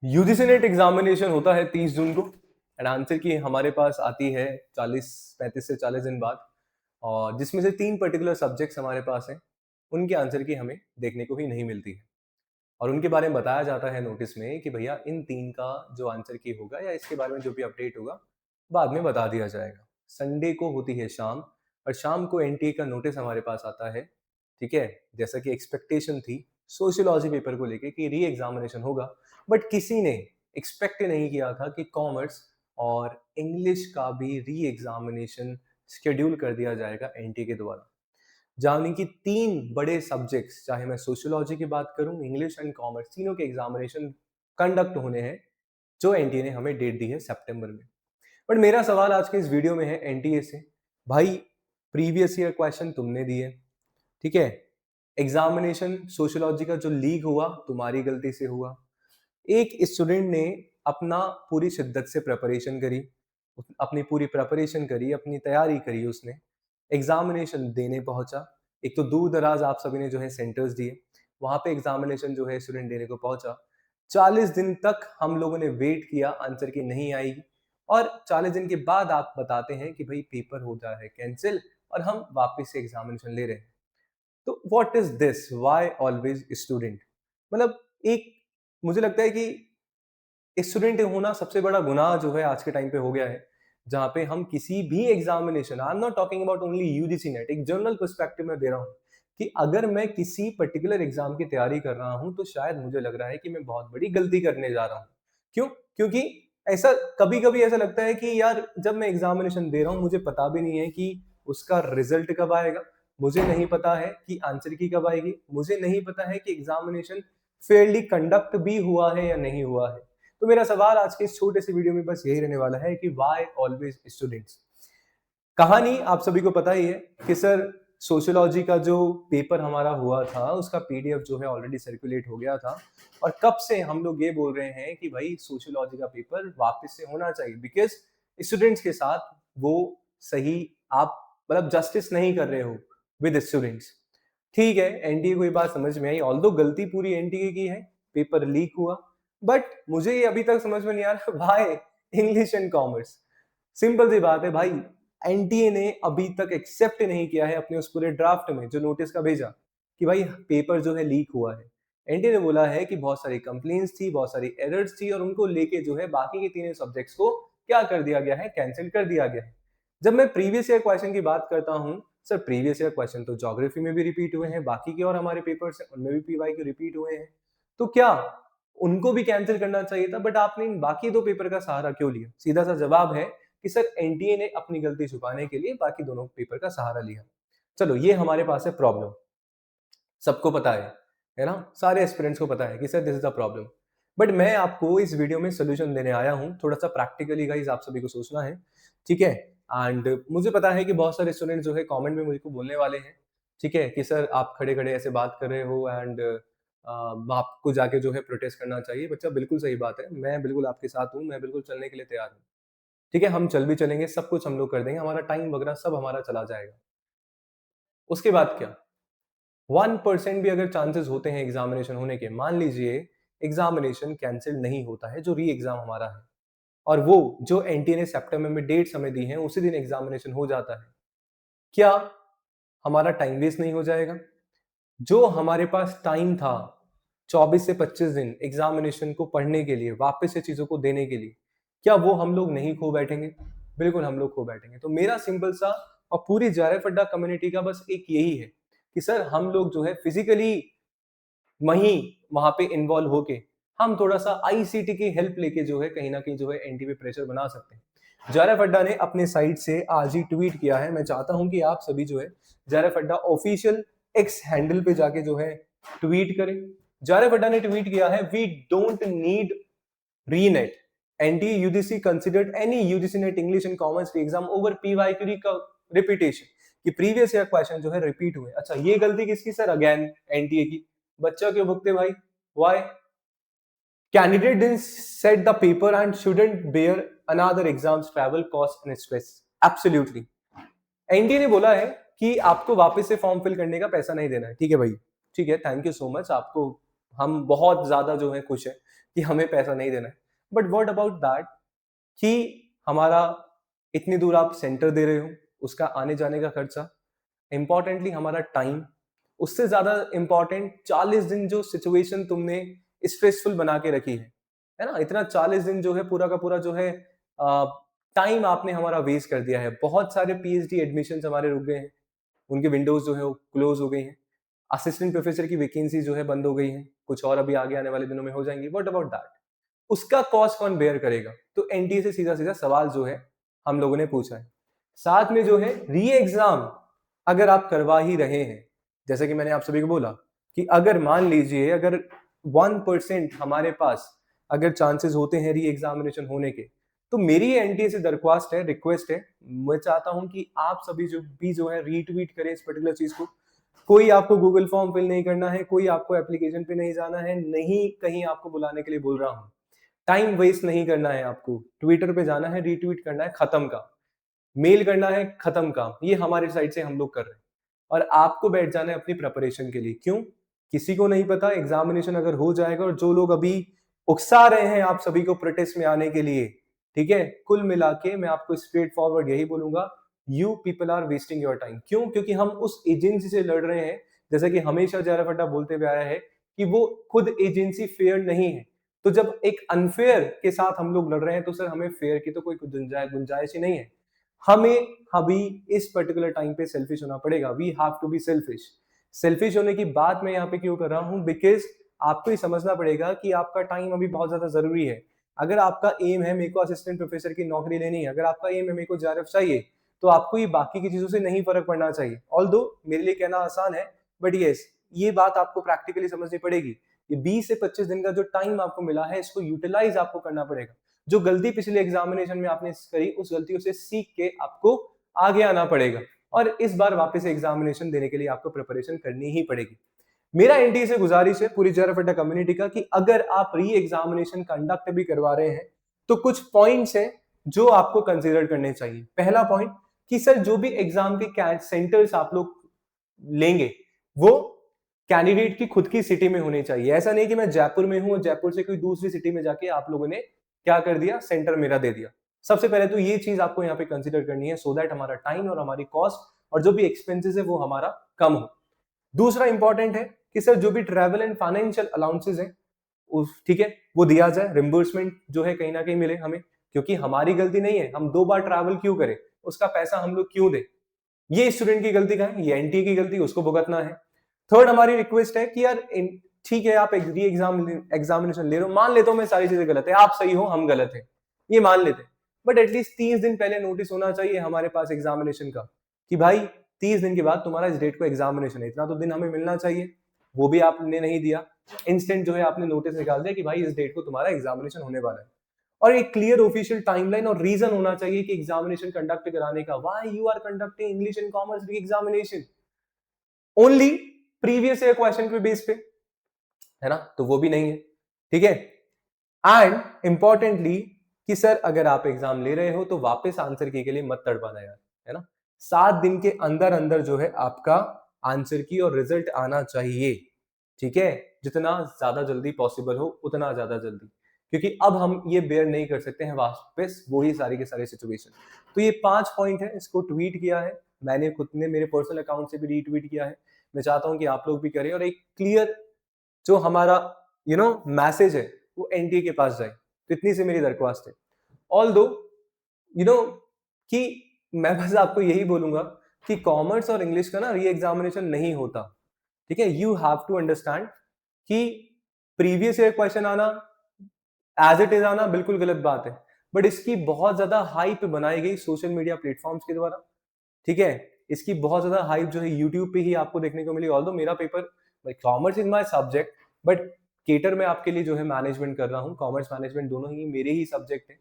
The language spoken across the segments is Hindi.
यूजीसी नेट एग्जामिनेशन होता है 30 जून को एंड आंसर की हमारे पास आती है 35 से 40 दिन बाद, और जिसमें से 3 पर्टिकुलर सब्जेक्ट्स हमारे पास हैं। उनके आंसर की हमें देखने को ही नहीं मिलती है और उनके बारे में बताया जाता है नोटिस में कि भैया इन 3 का जो आंसर की होगा या इसके बारे में जो भी अपडेट होगा बाद में बता दिया जाएगा। संडे को होती है शाम और शाम को एनटीए का नोटिस हमारे पास आता है। ठीक है, जैसा कि एक्सपेक्टेशन थी सोशियोलॉजी पेपर को लेके कि री एग्जामिनेशन होगा, बट किसी ने एक्सपेक्ट नहीं किया था कि कॉमर्स और इंग्लिश का भी री एग्जामिनेशन शेड्यूल कर दिया जाएगा एनटीए के द्वारा। यानी कि 3 बड़े सब्जेक्ट्स, चाहे मैं सोशियोलॉजी की बात करूं, इंग्लिश एंड कॉमर्स, तीनों के एग्जामिनेशन कंडक्ट होने हैं, जो एनटीए ने हमें डेट दी है सितंबर में। बट मेरा सवाल आज के इस वीडियो में है एनटीए से, भाई प्रीवियस ईयर क्वेश्चन तुमने दिए, ठीक है, एग्जामिनेशन सोशियोलॉजी का जो लीक हुआ तुम्हारी गलती से हुआ। एक स्टूडेंट ने अपना पूरी शिद्दत से प्रिपरेशन करी, अपनी पूरी प्रिपरेशन करी, अपनी तैयारी करी, उसने एग्जामिनेशन देने पहुंचा। एक तो दूर दराज आप सभी ने जो है सेंटर्स दिए, वहां पे एग्जामिनेशन जो है स्टूडेंट देने को पहुंचा। 40 दिन तक हम लोगों ने वेट किया, आंसर की नहीं आई, और 40 दिन के बाद आप बताते हैं कि भाई पेपर हो जा है कैंसिल और हम वापस से एग्जामिनेशन ले रहे हैं। तो what is this, why always student? मतलब एक, मुझे लगता है कि स्टूडेंट होना सबसे बड़ा गुनाह जो है आज के टाइम पे हो गया है, जहां पे हम किसी भी examination, I am not talking about only UGC net, एक जनरल पर्सपेक्टिव में दे रहा हूं कि अगर मैं किसी पर्टिकुलर एग्जाम की तैयारी कर रहा हूं तो शायद मुझे लग रहा है कि मैं बहुत बड़ी गलती करने जा रहा हूं। क्यों? क्योंकि ऐसा कभी कभी ऐसा लगता है कि यार जब मैं एग्जामिनेशन दे रहा हूं मुझे पता भी नहीं है कि उसका रिजल्ट कब आएगा, मुझे नहीं पता है कि आंसर की कब आएगी, मुझे नहीं पता है कि एग्जामिनेशन फेयरली कंडक्ट भी हुआ है या नहीं हुआ है। तो मेरा सवाल आज के इस छोटे से वीडियो में बस यही रहने वाला है कि व्हाई ऑलवेज स्टूडेंट्स। कहानी आप सभी को पता ही है कि सर सोशियोलॉजी का जो पेपर हमारा हुआ था उसका पीडीएफ जो है ऑलरेडी सर्कुलेट हो गया था, और कब से हम लोग ये बोल रहे हैं कि भाई सोशियोलॉजी का पेपर वापस से होना चाहिए, बिकॉज स्टूडेंट्स के साथ वो सही आप मतलब जस्टिस नहीं कर रहे हो विद स्टूडेंट्स। ठीक है, एनटीए को ये बात समझ में आई, ऑल्दो गलती पूरी एनटीए की है, पेपर लीक हुआ, बट मुझे ये अभी तक समझ में नहीं आ रहा why English and commerce. Simple सी बात है भाई, एनटीए ने अभी तक एक्सेप्ट नहीं किया है अपने उस पूरे ड्राफ्ट में जो नोटिस का भेजा कि भाई पेपर जो है लीक हुआ है। एनटीए ने बोला है कि बहुत सारी कंप्लेंट्स थी, बहुत सारी एरर्स थी, और उनको लेके जो है बाकी के तीनों सब्जेक्ट्स को क्या कर दिया गया है, कैंसिल कर दिया गया है। जब मैं प्रीवियस ईयर क्वेश्चन की बात करता हूं, सर प्रीवियस ईयर क्वेश्चन तो ज्योग्राफी में भी रिपीट हुए हैं, बाकी के और हमारे पेपर्स हैं उनमें भी पीवाई के रिपीट हुए हैं, तो क्या उनको भी कैंसिल करना चाहिए था? बट आपने इन बाकी 2 पेपर का सहारा क्यों लिया? सीधा सा जवाब है कि सर एनटीए ने अपनी गलती छुपाने के लिए बाकी दोनों पेपर का सहारा लिया। चलो ये हमारे पास है प्रॉब्लम, सबको पता है ना? सारे एस्पिरेंट्स को पता है कि sir this is the problem. But मैं आपको इस वीडियो में सॉल्यूशन देने आया हूँ, थोड़ा-सा प्रैक्टिकली गाइस आप सभी को सोचना है, ठीक है? एंड मुझे पता है कि बहुत सारे स्टूडेंट जो है कमेंट में मुझको बोलने वाले हैं, ठीक है? कि सर आप खड़े-खड़े ऐसे बात कर रहे हो एंड आपको जाके जो है प्रोटेस्ट करना चाहिए। बच्चा बिल्कुल सही बात है, मैं बिल्कुल आपके साथ हूँ, मैं बिल्कुल चलने के लिए तैयार हूँ। ठीक है, हम चल भी चलेंगे, सब कुछ हम लोग कर देंगे, हमारा टाइम वगैरह सब हमारा चला जाएगा। उसके बाद क्या? 1% भी अगर चांसेस होते हैं एग्जामिनेशन होने के, मान लीजिए एग्जामिनेशन कैंसिल नहीं होता है जो री एग्जाम हमारा है, और वो जो एनटीए ने सितंबर में डेट समय दी है उसी दिन एग्जामिनेशन हो जाता है, क्या हमारा टाइम वेस्ट नहीं हो जाएगा? जो हमारे पास टाइम था 24 से 25 दिन एग्जामिनेशन को पढ़ने के लिए, वापस से चीजों को देने के लिए, क्या वो हम लोग नहीं खो बैठेंगे? बिल्कुल हम लोग खो बैठेंगे। तो मेरा सिंपल सा और पूरी जारफ अड्डा कम्युनिटी का बस एक यही है कि सर हम लोग जो है फिजिकली वहीं वहां पे इन्वॉल्व होके हम थोड़ा सा आईसीटी की हेल्प लेके जो है कहीं ना कहीं जो है एनटी पे प्रेशर बना सकते हैं। जारफ अड्डा ने अपने साइट से आज ही ट्वीट किया है, मैं चाहता हूं कि आप सभी जो है जारफ अड्डा ऑफिशियल एक्स हैंडल पे जाके जो है ट्वीट करें। जारफ अड्डा ने ट्वीट किया है, we don't need re NET, NTA UGC considered any UGC NET English and commerce exam over PYQ का रिपीटेशन, कि प्रीवियस ईयर क्वेश्चन जो है रिपीट हुए। अच्छा ये गलती किसकी सर? अगेन एनटीए की। बच्चा क्यों भुगते भाई? Why? Candidate didn't set the paper and shouldn't bear another exams travel cost and stress. Absolutely, NTA ने बोला है कि आपको वापस से फॉर्म फिल करने का पैसा नहीं देना है। ठीक है भाई, ठीक है, थैंक यू सो मच, आपको हम बहुत ज्यादा जो है खुश है कि हमें पैसा नहीं देना है, बट व्हाट अबाउट दैट कि हमारा इतनी दूर आप सेंटर दे रहे हो, उसका आने जाने का खर्चा, इंपॉर्टेंटली हमारा टाइम, उससे ज्यादा इंपॉर्टेंट 40 दिन जो सिचुएशन तुमने स्ट्रेसफुल बना के रखी है ना, इतना 40 दिन जो है पूरा का पूरा जो है टाइम आपने हमारा वेस्ट कर दिया है। बहुत सारे पीएचडी एडमिशन हमारे रुक गए हैं, उनके विंडोज जो है वो क्लोज हो गई हैं, असिस्टेंट प्रोफेसर की वैकेंसी जो है बंद हो गई है, कुछ और अभी आगे आने वाले दिनों में हो जाएंगी। व्हाट अबाउट दैट, उसका कॉस्ट कौन बेयर करेगा? तो एनटीए से सीधा सीधा सवाल जो है हम लोगों ने पूछा है। साथ में जो है री एग्जाम अगर आप करवा ही रहे हैं, जैसे कि मैंने आप सभी को बोला कि अगर मान लीजिए अगर 1% हमारे पास अगर चांसेस होते हैं री एग्जामिनेशन होने के, तो मेरी एनटीए से दरख्वास्त है, रिक्वेस्ट है, मैं चाहता हूं कि आप सभी जो है रीट्वीट करें इस पर्टिकुलर चीज को। कोई आपको गूगल फॉर्म फिल नहीं करना है, कोई आपको एप्लीकेशन पे नहीं जाना है, नहीं कहीं आपको बुलाने के लिए बोल रहा हूं, टाइम वेस्ट नहीं करना है, आपको ट्विटर पे जाना है, रीट्वीट करना है, खत्म काम, मेल करना है, खत्म काम, ये हमारी साइड से हम लोग कर रहे हैं। और आपको बैठ जाना है अपनी प्रिपरेशन के लिए। क्यों? किसी को नहीं पता एग्जामिनेशन अगर हो जाएगा, और जो लोग अभी उकसा रहे हैं आप सभी को प्रोटेस्ट में आने के लिए, ठीक है, कुल मिला के मैं आपको स्ट्रेट फॉरवर्ड यही बोलूंगा, you people are wasting your time. क्यों? क्योंकि हम उस एजेंसी से लड़ रहे हैं, जैसा कि हमेशा जयराम अड्डा बोलते हुए आया है कि वो खुद एजेंसी फेयर नहीं है। तो जब एक अनफेयर के साथ हम लोग लड़ रहे हैं, तो सर हमें फेयर की तो कोई गुंजाइश ही नहीं है। हमें अभी इस पर्टिकुलर टाइम पे सेल्फिश होना पड़ेगा। We have to be selfish. Selfish होने की बात मैं यहाँ पे क्यों कर रहा हूँ? बिकॉज आपको ये समझना पड़ेगा कि आपका टाइम अभी बहुत ज्यादा जरूरी है। अगर आपका एम है मेरे को असिस्टेंट प्रोफेसर की नौकरी लेनी है, अगर आपका एम है मेरे को जेआरएफ चाहिए, तो आपको ये बाकी की चीजों से नहीं फर्क पड़ना चाहिए। ऑल्दो मेरे लिए कहना आसान है, बट यस, ये बात आपको प्रैक्टिकली समझनी पड़ेगी। ये 20 से 25 दिन का जो टाइम आपको मिला है, इसको यूटिलाइज आपको करना पड़ेगा। जो गलती पिछले एग्जामिनेशन में आपने करी, उस गलतियों से सीख के आपको आगे आना पड़ेगा, और इस बार वापस एग्जामिनेशन देने के लिए आपको प्रिपरेशन करनी ही पड़ेगी। मेरा एनटीए से गुजारिश है पूरी जेआरएफ अड्डा कम्युनिटी का कि अगर आप री एग्जामिनेशन कंडक्ट भी करवा रहे हैं, तो कुछ पॉइंट्स हैं जो आपको कंसीडर करने चाहिए। पहला पॉइंट कि सर जो भी एग्जाम के सेंटर्स आप लोग लेंगे, वो कैंडिडेट की खुद की सिटी में होनी चाहिए। ऐसा नहीं कि मैं जयपुर में हूं और जयपुर से कोई दूसरी सिटी में जाके आप लोगों ने क्या कर दिया, सेंटर मेरा दे दिया। सबसे पहले तो ये चीज आपको यहाँ पे कंसीडर करनी है, सो दैट हमारा टाइम और हमारी कॉस्ट और जो भी एक्सपेंसेस है वो हमारा कम हो। दूसरा इंपॉर्टेंट है कि सर जो भी ट्रैवल एंड फाइनेंशियल अलाउंसेस है, ठीक है, वो दिया जाए, रिम्बर्समेंट जो है कहीं ना कहीं मिले हमें, क्योंकि हमारी गलती नहीं है, हम 2 बार ट्रैवल क्यों करें, उसका पैसा हम लोग क्यों दें? ये स्टूडेंट की गलती का है, ये एनटीए की गलती, उसको भुगतना है। थर्ड हमारी रिक्वेस्ट है कि यार ठीक है, आप री एग्जामिनेशन ले रहे हो, मान लेता हूं मैं सारी चीजें गलत है, आप सही हो हम गलत है, ये मान लेते हैं, बट एटलीस्ट 30 दिन पहले नोटिस होना चाहिए हमारे पास एग्जामिनेशन का कि भाई 30 दिन के बाद तुम्हारा इस डेट को एग्जामिनेशन है, इतना तो दिन हमें मिलना चाहिए। वो भी आपने नहीं दिया, इंस्टेंट जो है आपने नोटिस निकाल दिया कि भाई इस डेट को तुम्हारा एग्जामिनेशन होने वाला है। और एक क्लियर ऑफिशियल टाइमलाइन और रीजन होना चाहिए कि एग्जामिनेशन कंडक्ट कराने का। Why you are conducting English and commerce re examination only previous year question के बेस पे, है ना? तो वो भी नहीं है, ठीक है। एंड इंपॉर्टेंटली कि सर अगर आप एग्जाम ले रहे हो तो वापस आंसर की के लिए मत तड़पाना यार, है ना? 7 दिन के अंदर अंदर जो है आपका आंसर की और रिजल्ट आना चाहिए, ठीक है, जितना ज्यादा जल्दी पॉसिबल हो उतना ज्यादा जल्दी, क्योंकि अब हम ये बेयर नहीं कर सकते हैं वापस वही सारी के सारे सिचुएशन। तो ये 5 पॉइंट है, इसको ट्वीट किया है मैंने, खुद ने मेरे पर्सनल अकाउंट से भी रीट्वीट किया है। मैं चाहता हूं कि आप लोग भी करें और एक क्लियर जो हमारा मैसेज है वो एनटीए के पास जाए। तो इतनी सी मेरी दरख्वास्त है। ऑल दो यू नो कि मैं बस आपको यही बोलूंगा कि कॉमर्स और इंग्लिश का ना री एग्जामिनेशन नहीं होता, ठीक है। यू हैव टू अंडरस्टैंड कि प्रीवियस ईयर क्वेश्चन आना, एज इट इज आना बिल्कुल गलत बात है, बट इसकी बहुत ज्यादा हाइप बनाई गई सोशल मीडिया प्लेटफॉर्म्स के द्वारा, ठीक है। इसकी बहुत ज्यादा हाइप जो है यूट्यूब पे ही आपको देखने को मिली। ऑल्दो मेरा paper, commerce is my subject, but cater में आपके लिए जो है मैनेजमेंट कर रहा हूँ, कॉमर्स मैनेजमेंट दोनों ही मेरे ही सब्जेक्ट है,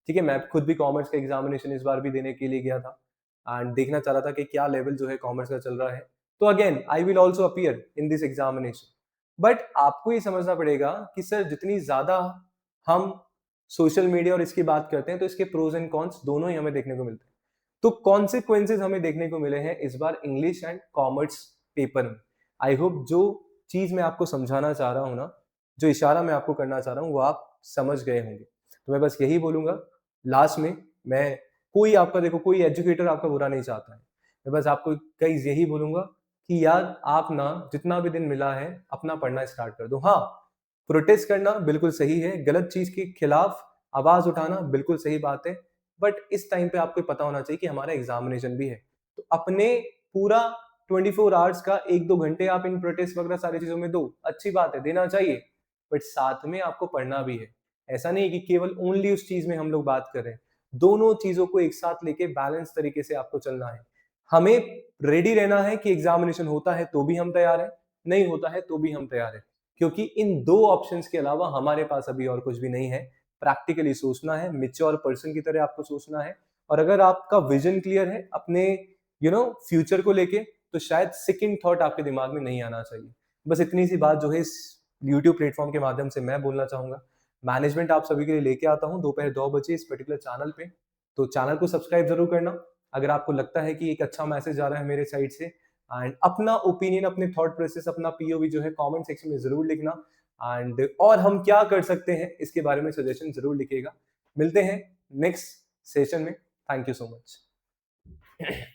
ठीक है। मैं खुद भी कॉमर्स का एग्जामिनेशन इस बार भी देने के लिए गया था एंड देखना चाह रहा था कि क्या लेवल जो है कॉमर्स का चल रहा है। तो again I will also appear in this examination, but आपको ये समझना पड़ेगा कि सर जितनी ज्यादा हम सोशल मीडिया और इसकी बात करते हैं, तो इसके प्रोज एंड कॉन्स दोनों ही हमें देखने को मिलते हैं। तो कॉन्सिक्वेंसेज हमें देखने को मिले हैं इस बार इंग्लिश एंड कॉमर्स पेपर में। आई होप जो चीज मैं आपको समझाना चाह रहा हूं ना, जो इशारा मैं आपको करना चाह रहा हूँ वो आप समझ गए होंगे। तो मैं बस यही बोलूँगा लास्ट में, मैं कोई आपका देखो कोई एजुकेटर आपका बुरा नहीं चाहता है। मैं बस आपको गाइस यही बोलूँगा कि यार आप ना जितना भी दिन मिला है अपना पढ़ना स्टार्ट कर दो। हाँ, प्रोटेस्ट करना बिल्कुल सही है, गलत चीज़ के खिलाफ आवाज़ उठाना बिल्कुल सही बात है, बट इस टाइम पे आपको पता होना चाहिए कि हमारा एग्ज़ामिनेशन भी है। तो अपने पूरा 24 आवर्स का 1-2 घंटे आप इन प्रोटेस्ट वगैरह सारी चीज़ों में दो, अच्छी बात है, देना चाहिए, बट साथ में आपको पढ़ना भी है। ऐसा नहीं है कि केवल ओनली उस चीज़ में हम लोग बात कर रहे हैं। दोनों चीज़ों को एक साथ लेके बैलेंस तरीके से आपको चलना है। हमें रेडी रहना है कि एग्ज़ामिनेशन होता है तो भी हम तैयार हैं, नहीं होता है तो भी हम तैयार हैं। क्योंकि इन 2 ऑप्शंस के अलावा हमारे पास अभी और कुछ भी नहीं है। प्रैक्टिकली सोचना है, मैच्योर पर्सन की तरह आपको सोचना है, और अगर आपका विज़न क्लियर है अपने फ्यूचर को लेके, तो शायद सेकंड थॉट आपके दिमाग में नहीं आना चाहिए। बस इतनी सी बात जो है इस यूट्यूब प्लेटफ़ॉर्म के माध्यम से मैं बोलना चाहूँगा। मैनेजमेंट आप सभी के लिए लेके आता हूँ दोपहर 2 बजे इस पर्टिकुलर चैनल पे। तो चैनल को सब्सक्राइब ज़रूर करना। अगर आपको लगता है कि एक अच्छा मैसेज आ रहा है मेरे साइड से, एंड अपना ओपिनियन, अपने थॉट प्रोसेस, अपना पीओवी जो है कमेंट सेक्शन में ज़रूर लिखना, एंड और हम क्या कर सकते हैं इसके बारे में सजेशन ज़रूर लिखिएगा। मिलते हैं नेक्स्ट सेशन में। Thank you so much.